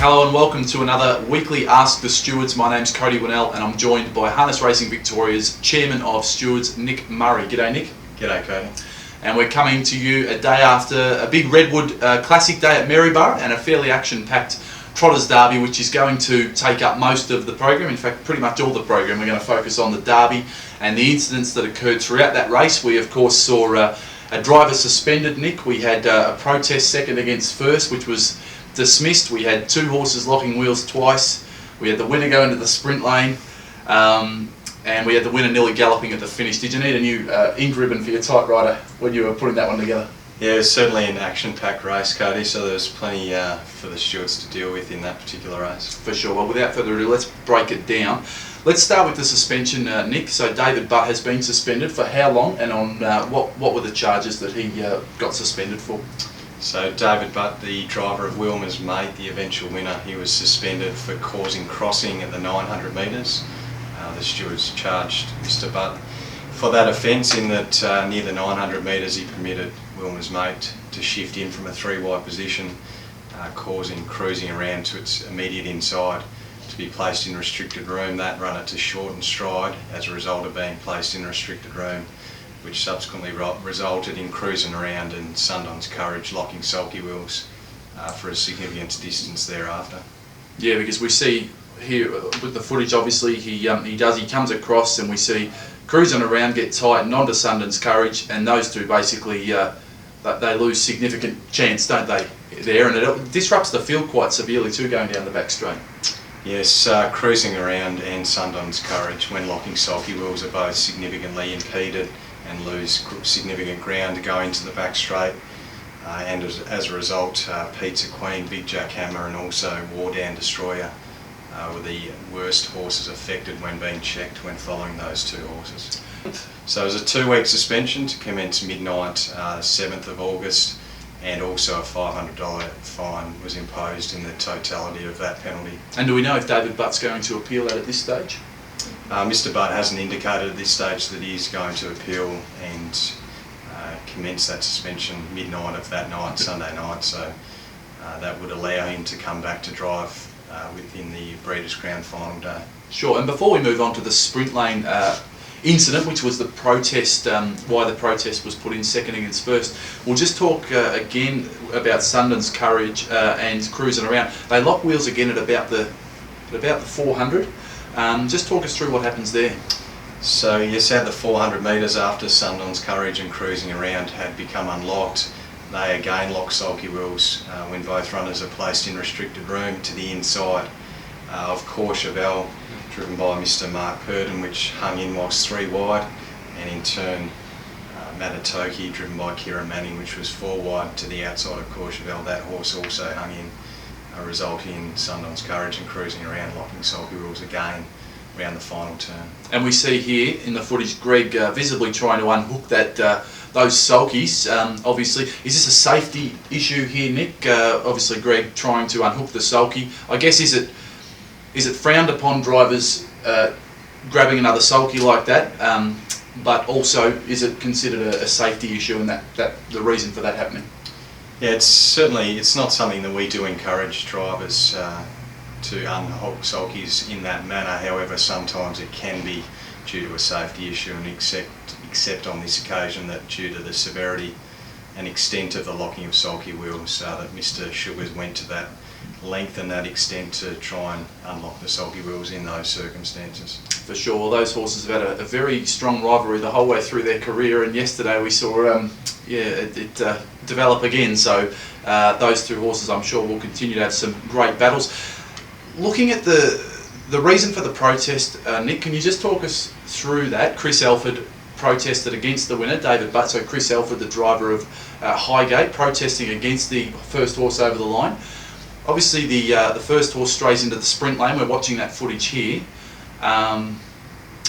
Hello and welcome to another weekly Ask The Stewards. My name's Cody Winnell and I'm joined by Harness Racing Victoria's Chairman of Stewards, Nick Murray. G'day Nick. G'day Cody. And we're coming to you a day after a big Redwood Classic day at Maryborough and a fairly action-packed Trotters Derby, which is going to take up most of the program. In fact, pretty much all the program. We're going to focus on the Derby and the incidents that occurred throughout that race. We of course saw a driver suspended, Nick. We had a protest second against first, which was dismissed. We had two horses locking wheels twice. We had the winner go into the sprint lane, and we had the winner nearly galloping at the finish. Did you need a new ink ribbon for your typewriter when you were putting that one together? Yeah, it was certainly an action-packed race, Cody, so there was plenty for the stewards to deal with in that particular race. For sure. Well, without further ado, let's break it down. Let's start with the suspension, Nick. So David Butt has been suspended for how long, and on what were the charges that he got suspended for? So David Butt, the driver of Wilmer's Mate, the eventual winner, he was suspended for causing crossing at the 900 metres. The stewards charged Mr Butt for that offence in that near the 900 metres he permitted Wilmer's Mate to shift in from a three-wide position, causing cruising around to its immediate inside to be placed in restricted room. That runner to shorten stride as a result of being placed in restricted room, which subsequently resulted in cruising around and Sundon's Courage locking sulky wheels for a significant distance thereafter. Yeah, because we see here with the footage, obviously he comes across and we see cruising around, get tight and onto Sundon's Courage, and those two basically they lose significant chance, don't they, there, and it disrupts the field quite severely too, going down the back straight. Yes, cruising around and Sundon's Courage when locking sulky wheels are both significantly impeded and lose significant ground to go into the back straight, and as a result Pizza Queen, Big Jack Hammer and also War Down Destroyer were the worst horses affected when being checked when following those two horses. So it was a 2-week suspension to commence midnight 7th of August, and also a $500 fine was imposed in the totality of that penalty. And do we know if David Butt's going to appeal that at this stage? Mr Butt hasn't indicated at this stage that he is going to appeal and commence that suspension midnight of that night, Sunday night, so that would allow him to come back to drive within the Breeders' Crown final day. Sure, and before we move on to the sprint lane incident, which was the protest, why the protest was put in second against first, we'll just talk again about Sundon's Courage and cruising around. They lock wheels again at about the 400. Just talk us through what happens there. So yes, at the 400 metres after Sundon's Courage and cruising around had become unlocked, they again lock sulky wheels when both runners are placed in restricted room to the inside of Courchevel, driven by Mr Mark Purdon, which hung in whilst 3 wide, and in turn Matatoki, driven by Kieran Manning, which was 4 wide to the outside of Courchevel. That horse also hung in, resulting in Sundon's Courage and cruising around, locking sulky wheels again around the final turn. And we see here in the footage Greg visibly trying to unhook those sulkies. Obviously, is this a safety issue here, Nick? Obviously Greg trying to unhook the sulky. I guess is it frowned upon drivers grabbing another sulky like that, but also is it considered a safety issue, and that the reason for that happening? Yeah, it's not something that we do encourage drivers to unhook sulkies in that manner. However, sometimes it can be due to a safety issue, and except on this occasion that due to the severity and extent of the locking of sulky wheels, that Mr Sugars went to that length and that extent to try and unlock the sulky wheels in those circumstances. For sure. Well, those horses have had a very strong rivalry the whole way through their career, and yesterday we saw it develop again. So those two horses, I'm sure, will continue to have some great battles. Looking at the reason for the protest, Nick, can you just talk us through that? Chris Elford protested against the winner, David Butt. So Chris Elford, the driver of Highgate, protesting against the first horse over the line. Obviously the first horse strays into the sprint lane. We're watching that footage here, and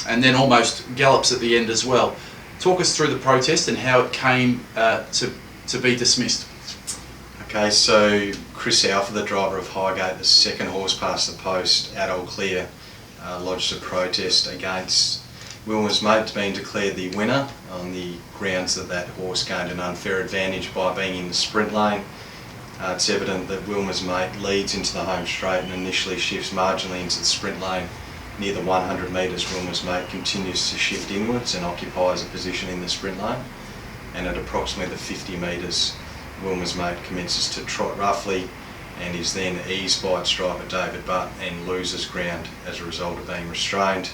then almost gallops at the end as well. Talk us through the protest and how it came to be dismissed. Okay, so Chris Alpha, the driver of Highgate, the second horse past the post at All Clear, lodged a protest against Wilmer's Mate being declared the winner on the grounds that that horse gained an unfair advantage by being in the sprint lane. It's evident that Wilmer's Mate leads into the home straight and initially shifts marginally into the sprint lane. Near the 100 metres, Wilmer's Mate continues to shift inwards and occupies a position in the sprint lane. And at approximately the 50 metres, Wilmer's Mate commences to trot roughly and is then eased by its driver David Butt and loses ground as a result of being restrained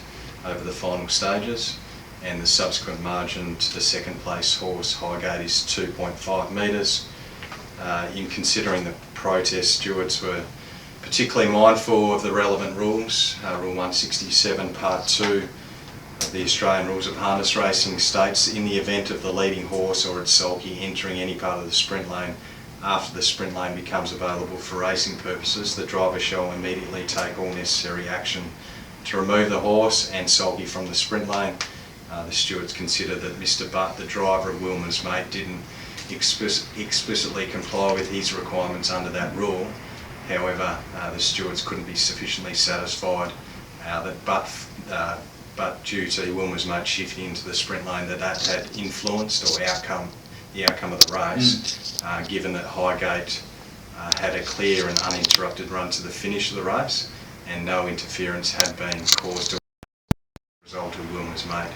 over the final stages. And the subsequent margin to the second place horse, Highgate, is 2.5 metres. In considering the protest, stewards were particularly mindful of the relevant rules. Rule 167 Part 2 of the Australian Rules of Harness Racing states, in the event of the leading horse or its sulky entering any part of the sprint lane after the sprint lane becomes available for racing purposes, the driver shall immediately take all necessary action to remove the horse and sulky from the sprint lane. The stewards consider that Mr Butt, the driver of Wilmer's Mate, didn't explicitly comply with his requirements under that rule. However, the stewards couldn't be sufficiently satisfied that but due to Wilmer's Mate shifting into the sprint lane, that had influenced the outcome of the race, given that Highgate had a clear and uninterrupted run to the finish of the race and no interference had been caused as a result of Wilmer's Mate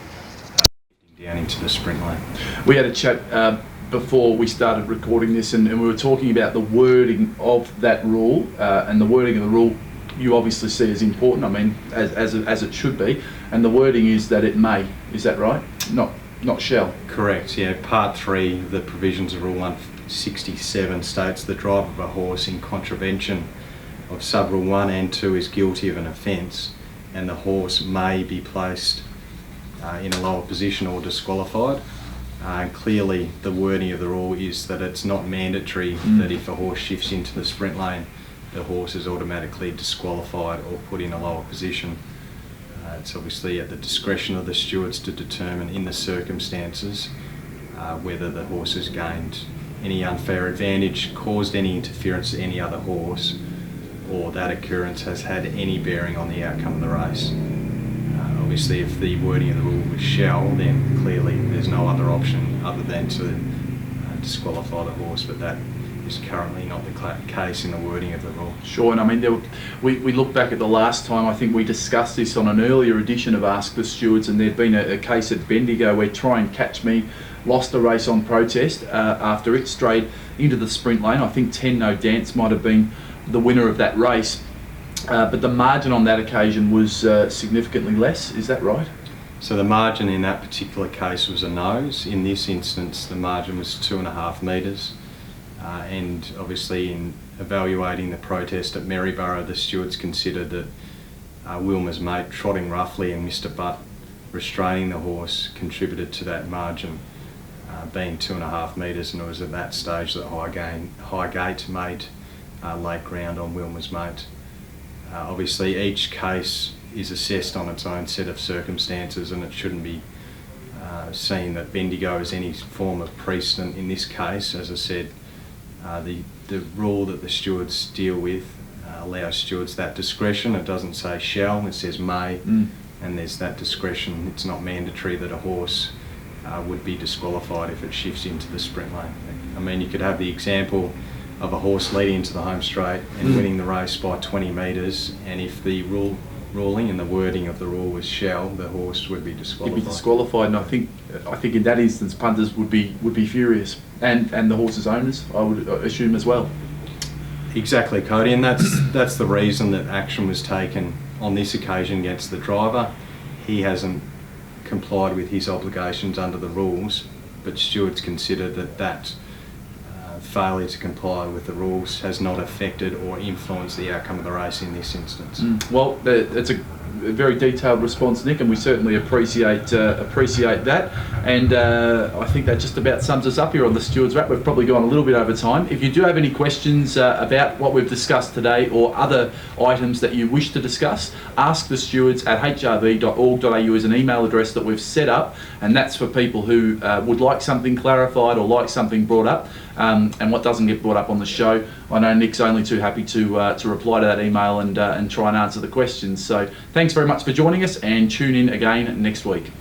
shifting down into the sprint lane. We had a chat before we started recording this, and we were talking about the wording of that rule, and the wording of the rule you obviously see as important, I mean, as it should be, and the wording is that it may. Is that right? Not shall. Correct, yeah. Part 3 of the provisions of Rule 167 states the driver of a horse in contravention of sub-rule 1 and 2 is guilty of an offence, and the horse may be placed in a lower position or disqualified. Clearly the wording of the rule is that it's not mandatory that if a horse shifts into the sprint lane, the horse is automatically disqualified or put in a lower position. It's obviously at the discretion of the stewards to determine in the circumstances whether the horse has gained any unfair advantage, caused any interference to any other horse, or that occurrence has had any bearing on the outcome of the race. Obviously, if the wording of the rule was shall, then clearly there's no other option other than to disqualify the horse, but that is currently not the case in the wording of the rule. Sure, and I mean, we look back at the last time, I think we discussed this on an earlier edition of Ask The Stewards, and there'd been a case at Bendigo where Try and Catch Me lost a race on protest after it strayed into the sprint lane. I think 10 No Dance might have been the winner of that race. But the margin on that occasion was significantly less, is that right? So the margin in that particular case was a nose. In this instance, the margin was 2.5 metres. And obviously in evaluating the protest at Maryborough, the stewards considered that Wilmer's Mate trotting roughly and Mr Butt restraining the horse contributed to that margin being 2.5 metres, and it was at that stage that Highgate made late ground on Wilmer's Mate. Obviously each case is assessed on its own set of circumstances, and it shouldn't be seen that Bendigo is any form of precedent in this case. As I said, the rule that the stewards deal with allows stewards that discretion. It doesn't say shall, it says may, and there's that discretion. It's not mandatory that a horse would be disqualified if it shifts into the sprint lane. I mean, you could have the example of a horse leading into the home straight and winning the race by 20 metres, and if the ruling and the wording of the rule was shall, the horse would be disqualified. He'd be disqualified, and I think in that instance punters would be furious, and the horse's owners, I would assume, as well. Exactly, Cody, and that's the reason that action was taken on this occasion against the driver. He hasn't complied with his obligations under the rules, but stewards consider that failure to comply with the rules has not affected or influenced the outcome of the race in this instance. Well, it's a very detailed response, Nick, and we certainly appreciate that. And I think that just about sums us up here on the Stewards Wrap. We've probably gone a little bit over time. If you do have any questions about what we've discussed today or other items that you wish to discuss, askthestewards@hrv.org.au is an email address that we've set up, and that's for people who would like something clarified or like something brought up. And what doesn't get brought up on the show, I know Nick's only too happy to reply to that email and try and answer the questions. So thanks very much for joining us, and tune in again next week.